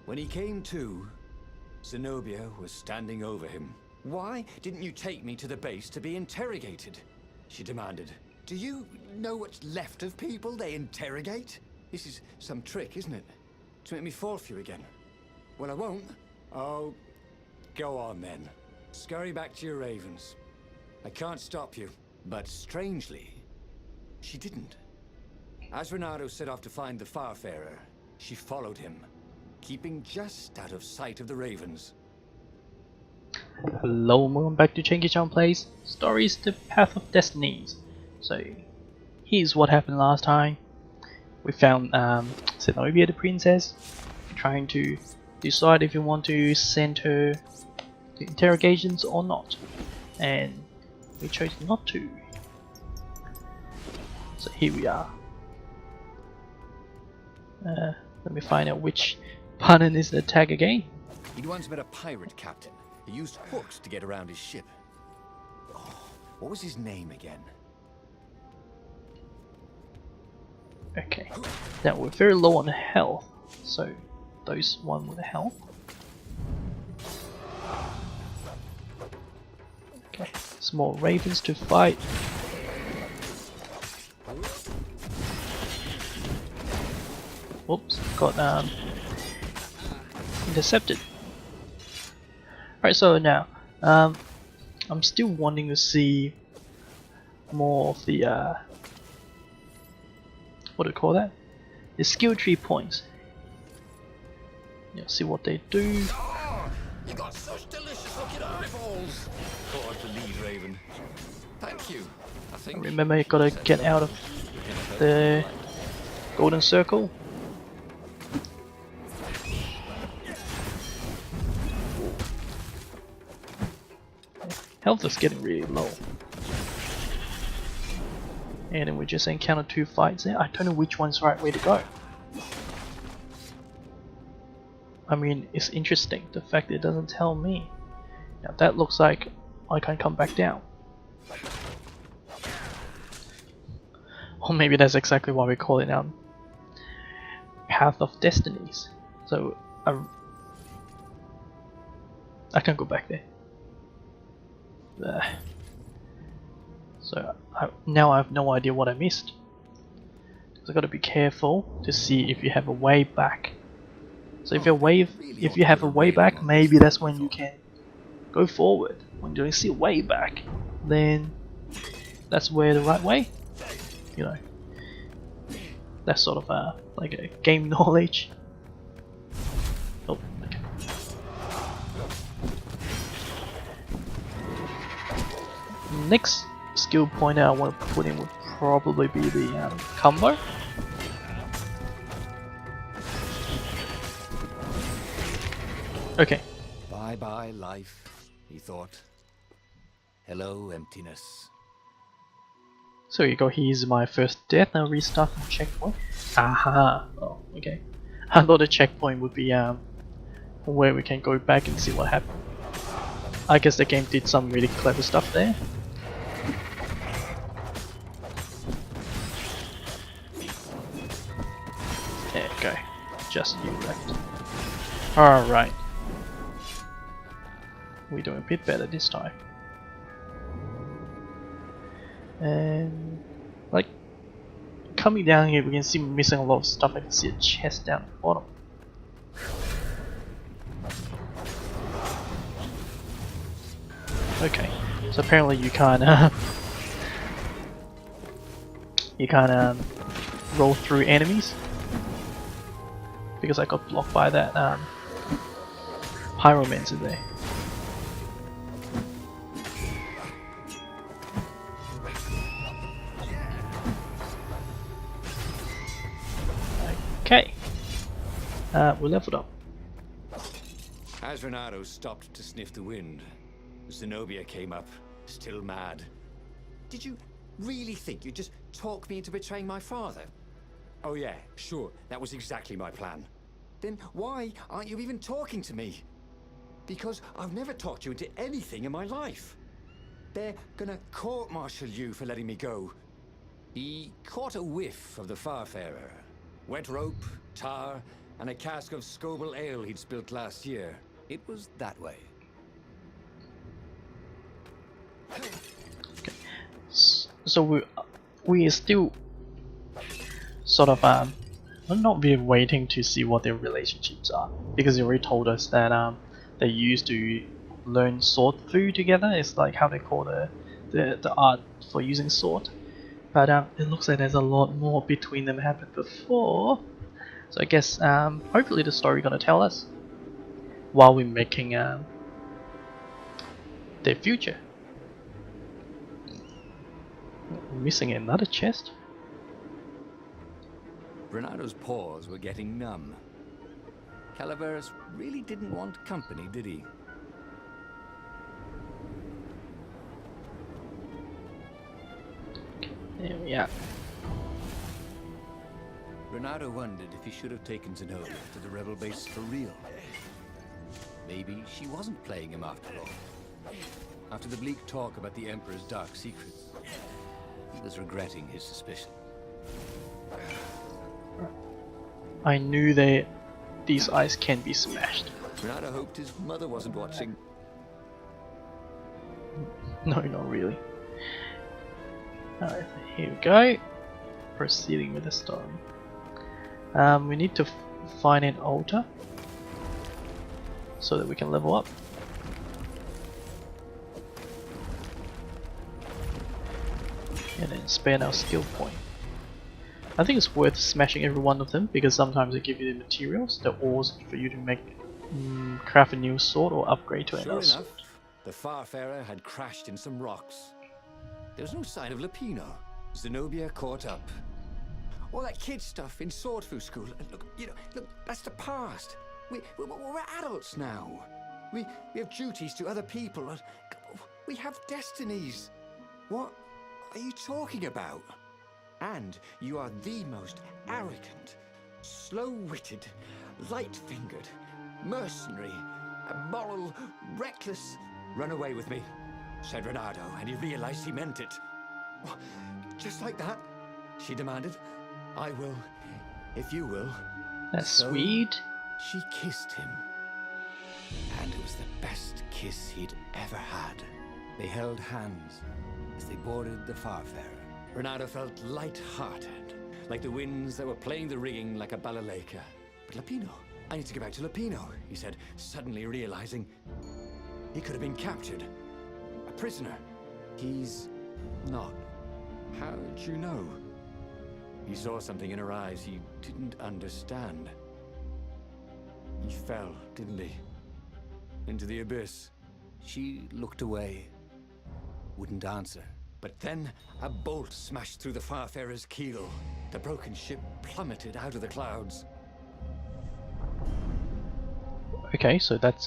When he came to, Zenobia was standing over him. Why didn't you take me to the base to be interrogated? She demanded. Do you know what's left of people they interrogate? This is some trick, isn't it? To make me fall for you again. Well, I won't. Oh, go on then. Scurry back to your ravens. I can't stop you. But strangely, she didn't. As Reynardo set off to find the Farfarer, she followed him, keeping just out of sight of the ravens. Hello, welcome back to Chinkie Chong Plays Stories, the Path of Destinies. So, here's what happened last time. We found Zenobia the princess, trying to decide if you want to send her to interrogations or not. And we chose not to. So here we are. Let me find out which pardon is the tag again. He'd once met a pirate captain who used hooks to get around his ship. Oh, what was his name again? Okay, now we're very low on health, so those one with the health. Okay, small ravens to fight. Whoops, got intercepted. Alright, so now I'm still wanting to see more of the what do you call that? The skill tree points. Yeah, see what they do. Oh, you got such delicious looking eyeballs. Thought I'd believe, Raven. Thank you. I think. Remember, you gotta get out of the golden circle. Health is getting really low. And then we just encountered two fights there. I don't know which one's the right way to go. I mean, it's interesting, the fact that it doesn't tell me. Now that looks like I can come back down. Or maybe that's exactly why we call it Path of Destinies. So I can't go back there. So now I have no idea what I missed. So I got to be careful to see if you have a way back. So if you have a way back, maybe that's when you can go forward. When you see a way back, then that's where the right way. You know, that's sort of like a game knowledge. Oh, okay. Next skill point I want to put in would probably be the combo. Okay. Bye bye life, he thought. Hello emptiness. So you go, here's my first death, now restart from checkpoint. Aha! Oh, okay. I thought the checkpoint would be where we can go back and see what happened. I guess the game did some really clever stuff there. There you go. Just you left. Alright. We're doing a bit better this time. And like coming down here, we can see we're missing a lot of stuff. I can see a chest down at the bottom. Okay, so apparently you can't roll through enemies because I got blocked by that pyromancer there. Okay, we leveled up. As Reynardo stopped to sniff the wind, Zenobia came up, still mad. Did you really think you'd just talk me into betraying my father? Oh yeah, sure, that was exactly my plan. Then why aren't you even talking to me? Because I've never talked you into anything in my life. They're gonna court-martial you for letting me go. He caught a whiff of the Farfarer. Wet rope, tar, and a cask of Scobel ale he'd spilt last year. It was that way. So we are still sort of we're not really waiting to see what their relationships are, because they already told us that they used to learn sword fu together. It's like how they call the art for using sword. But it looks like there's a lot more between them happened before. So I guess hopefully the story gonna tell us while we're making their future. We're missing another chest. Reynardo's paws were getting numb. Calaveras really didn't want company, did he? There we are. Reynardo wondered if he should have taken Zenobia to the rebel base for real. Maybe she wasn't playing him after all. After the bleak talk about the Emperor's dark secrets, he was regretting his suspicion. I knew these eyes can be smashed. Reynardo hoped his mother wasn't watching. No, not really. Alright, here we go. Proceeding with the story. We need to find an altar so that we can level up. And then spend our skill point. I think it's worth smashing every one of them because sometimes they give you the materials, the ores for you to make craft a new sword or upgrade to another sword. Sure enough, the Farfarer had crashed in some rocks. There was no sign of Lupino. Zenobia caught up. All that kid stuff in sword fu school. Look, look, that's the past. We're adults now. We have duties to other people. We have destinies. What are you talking about? And you are the most arrogant, slow-witted, light-fingered, mercenary, immoral, reckless. Run away with me, said Reynardo, and he realized he meant it. What? Just like that? She demanded. I will, if you will. That's So sweet. she kissed him. And it was the best kiss he'd ever had. They held hands as they boarded the Farfarer. Reynardo felt light-hearted, like the winds that were playing the rigging like a balalaika. But Lupino, I need to get back to Lupino, he said, suddenly realizing he could have been captured. A prisoner. He's not. How'd you know? He saw something in her eyes he didn't understand. He fell, didn't he? Into the abyss. She looked away, wouldn't answer. But then a bolt smashed through the Farfarer's keel. The broken ship plummeted out of the clouds. Okay, so that's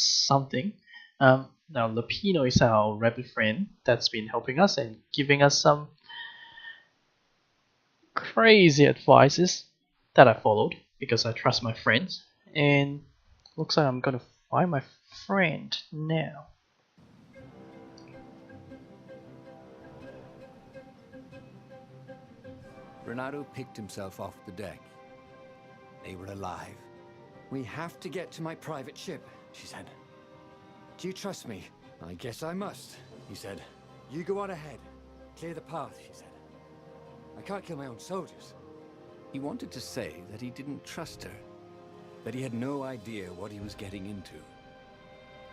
something. Now Lupino is our rabbit friend that's been helping us and giving us some crazy advices that I followed because I trust my friends. And looks like I'm gonna find my friend now. Reynardo picked himself off the deck. They were alive. We have to get to my private ship, she said. Do you trust me? I guess I must, he said. You go on ahead. Clear the path, she said. I can't kill my own soldiers. He wanted to say that he didn't trust her, that he had no idea what he was getting into.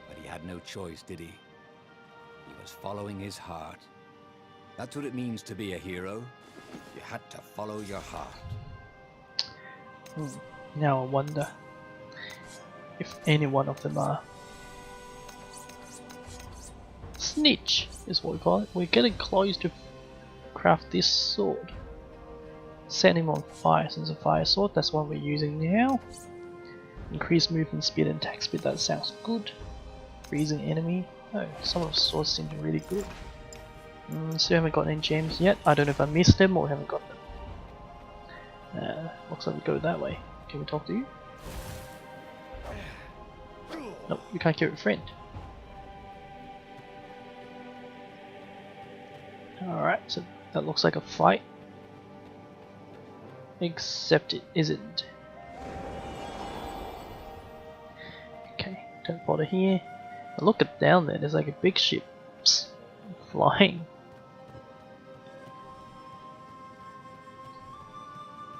But he had no choice, did he? He was following his heart. That's what it means to be a hero. You had to follow your heart. Now I wonder if any one of them are. Snitch is what we call it. We're getting close to craft this sword. Set him on fire since a fire sword, that's what we're using now. Increase movement speed and attack speed, that sounds good. Freezing enemy. Oh, some of the swords seem really good. So we haven't got any gems yet. I don't know if I missed them or haven't got them. Looks like we go that way. Can we talk to you? Nope, we can't get a friend. Alright, so that looks like a fight. Except it isn't. Okay, teleporter here. But look at down there, there's like a big ship flying.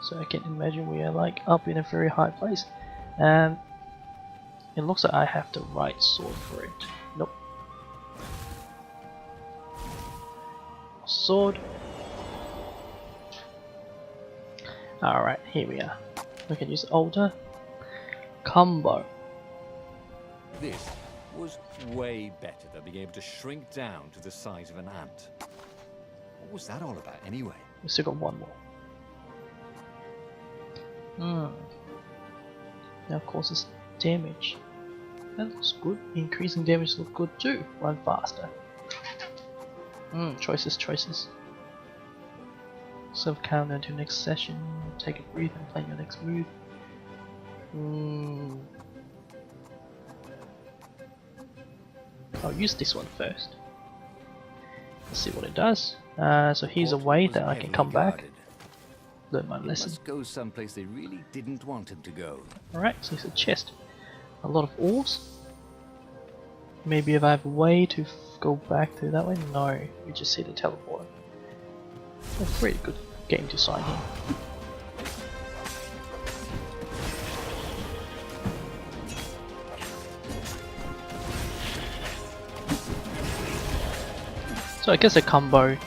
So I can imagine we are like up in a very high place. And it looks like I have the right sword for it. Nope. Sword. Alright, here we are. We can use altar. Combo. This was way better than being able to shrink down to the size of an ant. What was that all about anyway? We still got one more. Now causes damage. That looks good. Increasing damage looks good too. Run faster. Choices. Self countdown to next session. Take a breath and plan your next move. I'll use this one first. Let's see what it does. So here's a way that I can come back. Learn my lesson. Must go someplace they really didn't want him to go. Alright, so it's a chest. A lot of ores. Maybe if I have a way to go back to that way? No, we just see the teleporter. A pretty good game design here. So I guess a combo,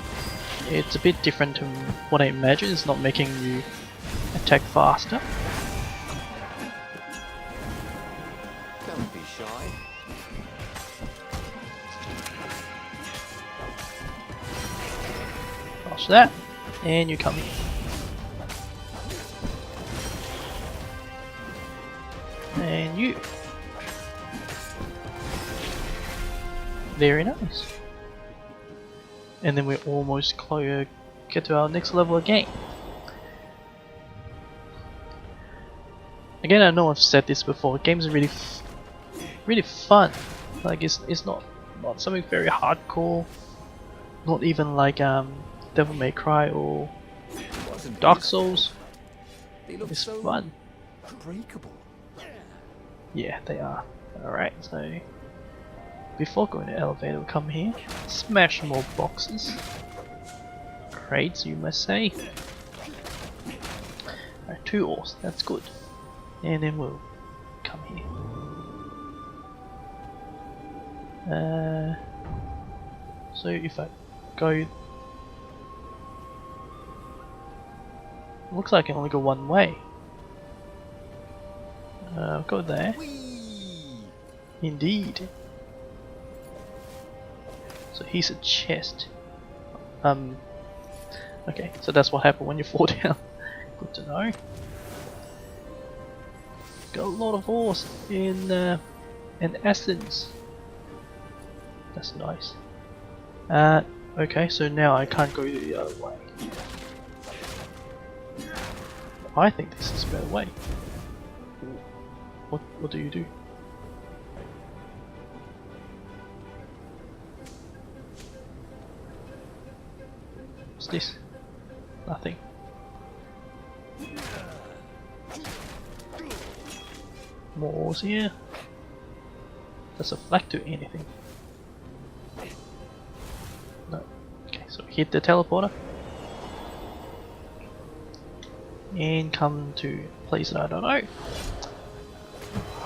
it's a bit different to what I imagine. It's not making you attack faster. Don't be shy. Watch that, and you come in. And you. Very nice. And then we're almost get to our next level again. Again, I know I've said this before. Games are really fun. Like it's not something very hardcore. Not even like Devil May Cry or Dark Souls. It's so fun. breakable. Yeah, they are. Alright, so before going to elevator, we'll come here, smash more boxes. Crates, you must say. Alright, 2 ores, that's good. And then we'll come here. So if I go, looks like I can only go one way. Go there. Whee! Indeed. So here's a chest. Okay, so that's what happened when you fall down. Good to know. Got a lot of ores in essence. That's nice. Okay, so now I can't go the other way. I think this is a better way. What do you do? What's this? Nothing. More ores here. Does a flag do anything? No. Okay, so hit the teleporter. And come to a place that I don't know.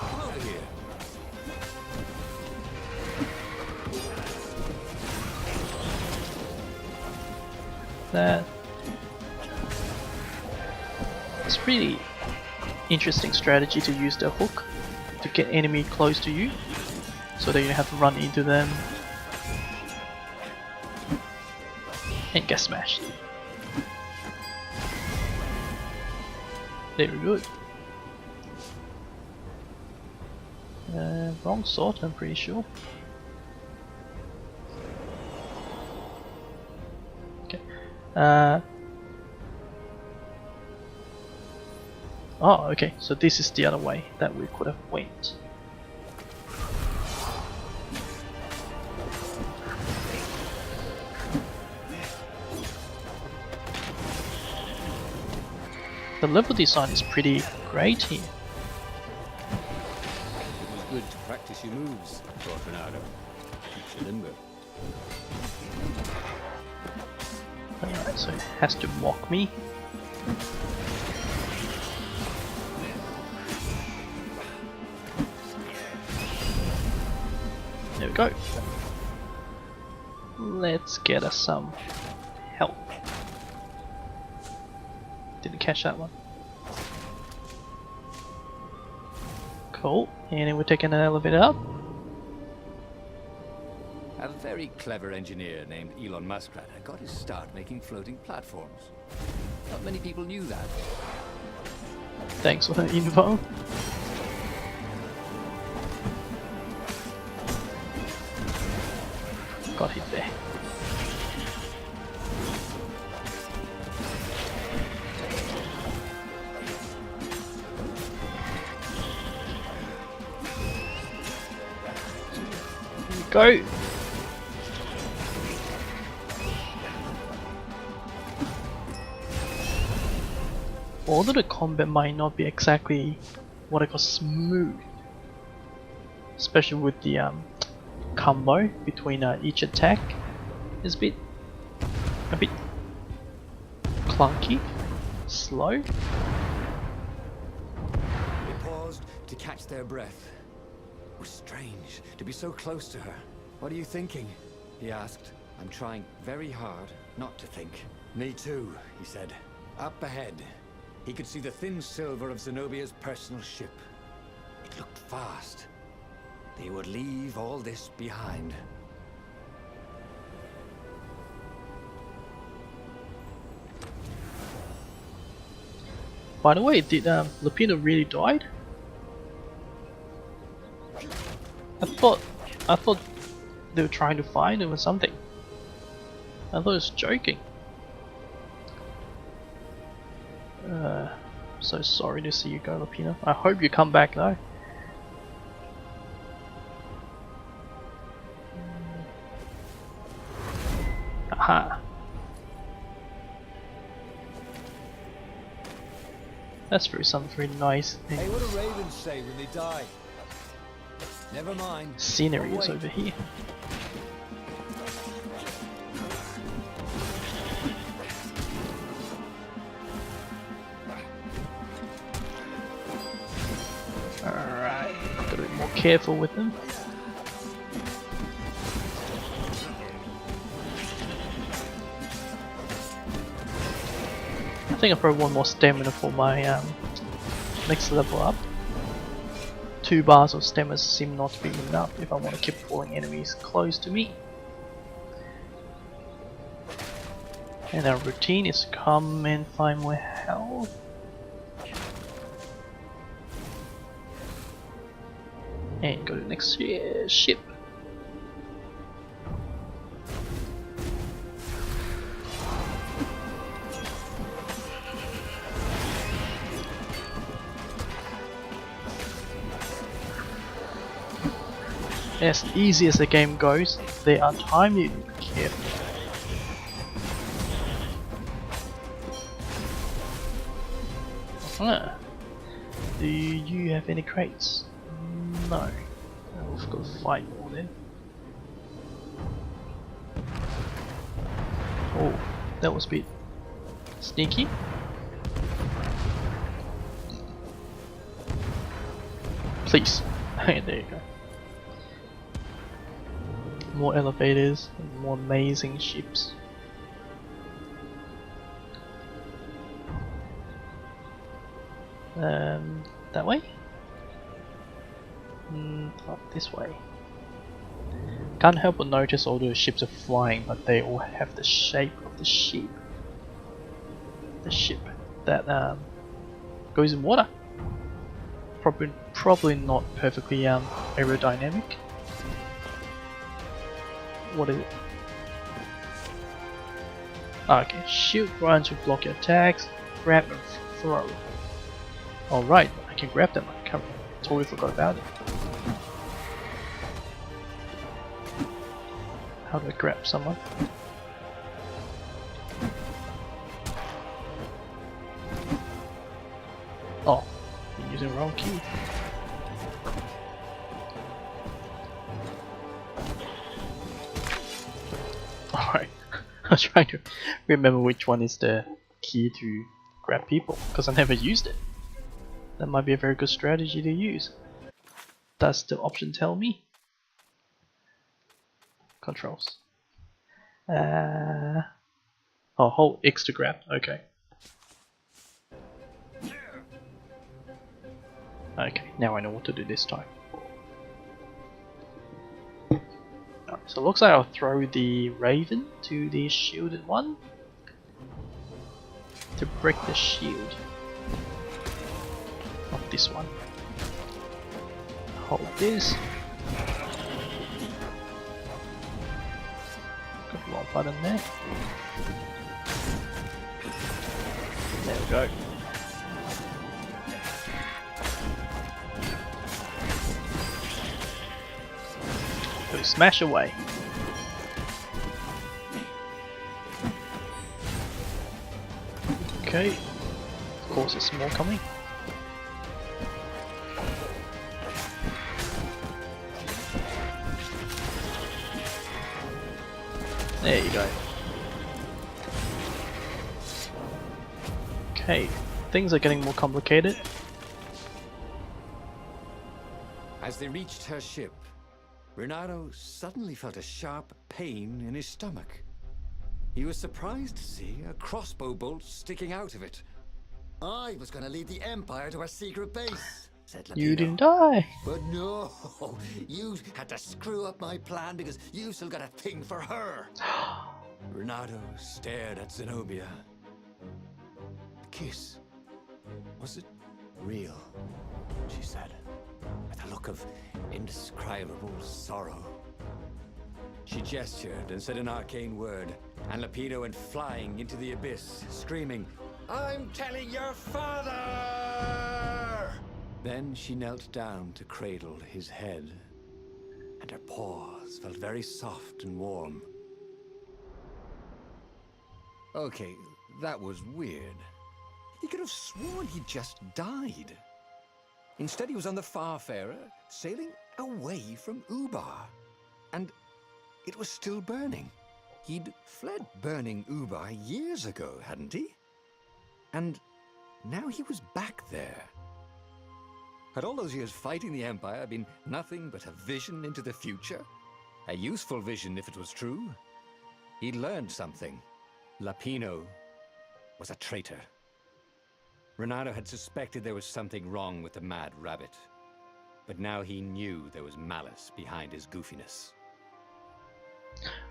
Over here. That. It's really interesting strategy to use the hook to get enemy close to you, so that you have to run into them and get smashed. Very good. Wrong sort, I'm pretty sure. Okay. Oh, okay. So this is the other way that we could have went. The level design is pretty great here. It was good to practice your moves, thought Reynardo. Keeps you limber. Alright, so it has to mock me. There we go. Let's get us some help. Didn't catch that one. Cool. And then we're taking an elevator up. A very clever engineer named Elon Muskrat got his start making floating platforms. Not many people knew that. Thanks for the info. Got hit there. Go! Although the combat might not be exactly what I call smooth, especially with the combo between each attack, is a bit clunky, slow. They paused to catch their breath. It was strange to be so close to her. What are you thinking? He asked. I'm trying very hard not to think. Me too, he said. Up ahead, he could see the thin silver of Zenobia's personal ship. It looked fast. They would leave all this behind. By the way, did Lupino really died? I thought they were trying to find him or something. I thought it was joking. So sorry to see you go, Lupino. I hope you come back though. Aha. That's very something very nice. Hey, what do ravens say when they die? Never mind. Scenery is over here. Alright, gotta be more careful with them. I think I probably want more stamina for my next level up. 2 bars of stamina seem not to be enough if I want to keep pulling enemies close to me. And our routine is come and find more health. And go to the next ship. As easy as the game goes, there are times you need to be careful. Do you have any crates? No. We've got to fight more then. Oh, that was a bit sneaky. Please. There you go. More elevators and more amazing ships. That way? Up this way. Can't help but notice all the ships are flying, but they all have the shape of the ship. The ship that goes in water. Probably not perfectly aerodynamic. What is it? Okay, shield runs to block your attacks, grab and throw. Alright, I can grab them. I totally forgot about it. How do I grab someone? Oh, you're using the wrong key. Alright, I was trying to remember which one is the key to grab people, because I never used it. That might be a very good strategy to use. Does the option tell me? Controls. Oh, hold X to grab, okay. Okay, now I know what to do this time. Alright, so it looks like I'll throw the raven to the shielded one to break the shield of this one. Hold this. Got the wrong button there. There we go. Go smash away. Okay. Of course, there's more coming. There you go. Okay, things are getting more complicated. As they reached her ship, Reynardo suddenly felt a sharp pain in his stomach. He was surprised to see a crossbow bolt sticking out of it. I was going to lead the Empire to a secret base, said Lapino. You didn't die. But no, you had to screw up my plan because you still got a thing for her. Reynardo stared at Zenobia. The kiss, was it real? She said, with a look of indescribable sorrow. She gestured and said an arcane word, and Lapino went flying into the abyss, screaming, "I'm telling your father!" Then she knelt down to cradle his head, and her paws felt very soft and warm. Okay, that was weird. He could have sworn he just died. Instead, he was on the Farfarer, sailing away from Ubar. And it was still burning. He'd fled burning Ubar years ago, hadn't he? And now he was back there. Had all those years fighting the Empire been nothing but a vision into the future? A useful vision if it was true. He'd learned something. Lapino was a traitor. Reynardo had suspected there was something wrong with the Mad Rabbit. But now he knew there was malice behind his goofiness.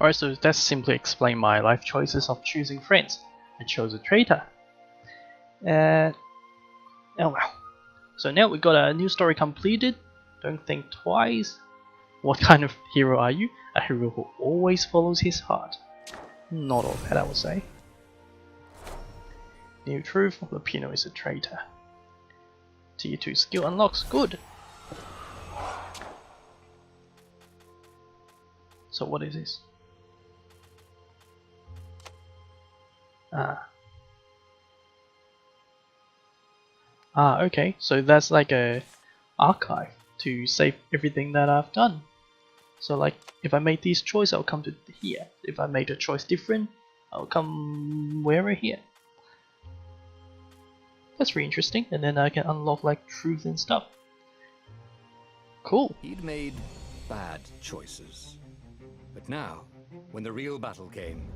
Alright, so that simply explains my life choices of choosing friends. I chose a traitor. Oh well. So now we got a new story completed. Don't think twice. What kind of hero are you? A hero who always follows his heart. Not all bad, I would say. New truth, Lapino is a traitor. Tier 2 skill unlocks, good! So what is this? Okay, so that's like a archive to save everything that I've done. So like, if I make this choice, I'll come to here. If I make a choice different, I'll come wherever here. That's pretty interesting, and then I can unlock like truth and stuff. Cool. He'd made bad choices. But now, when the real battle came,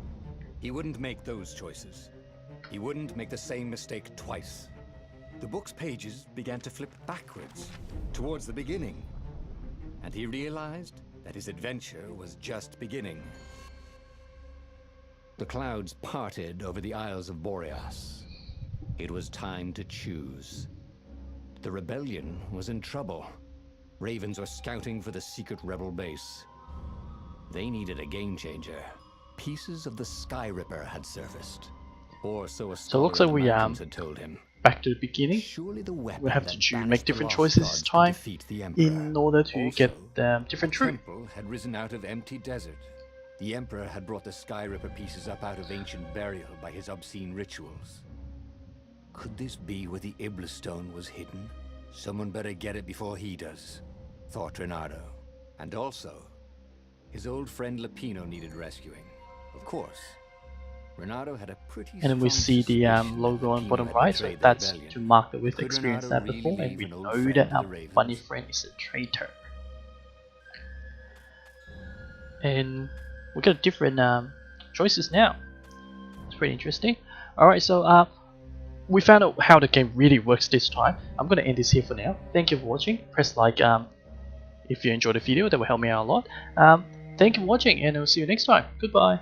he wouldn't make those choices. He wouldn't make the same mistake twice. The book's pages began to flip backwards, towards the beginning. And he realized that his adventure was just beginning. The clouds parted over the Isles of Boreas. It was time to choose. The rebellion was in trouble. Ravens were scouting for the secret rebel base. They needed a game changer. Pieces of the Sky Ripper had surfaced. Or so a scholar So it looks like in the we mountains had told him. Back to the beginning. Surely the weapon We have to that choose, banished make the different lost choices gods this could time defeat the Emperor. in order to Also, get different the truth. temple had risen out of empty desert. The Emperor had brought the Sky Ripper pieces up out of ancient burial by his obscene rituals. Could this be where the Iblis stone was hidden? Someone better get it before he does, thought Reynardo. And also, his old friend Lapino needed rescuing. Of course. Reynardo had a pretty And then we strong see the suspicion logo that on Lapino bottom had right, so betrayed the that's rebellion. to mark that we've Could experienced Reynardo that really before, and leave we an old know friend that to our the Ravens? funny friend is a traitor. And we got different choices now. It's pretty interesting. Alright, so we found out how the game really works this time. I'm gonna end this here for now. Thank you for watching. Press like if you enjoyed the video, that will help me out a lot. Thank you for watching, and I'll see you next time. Goodbye.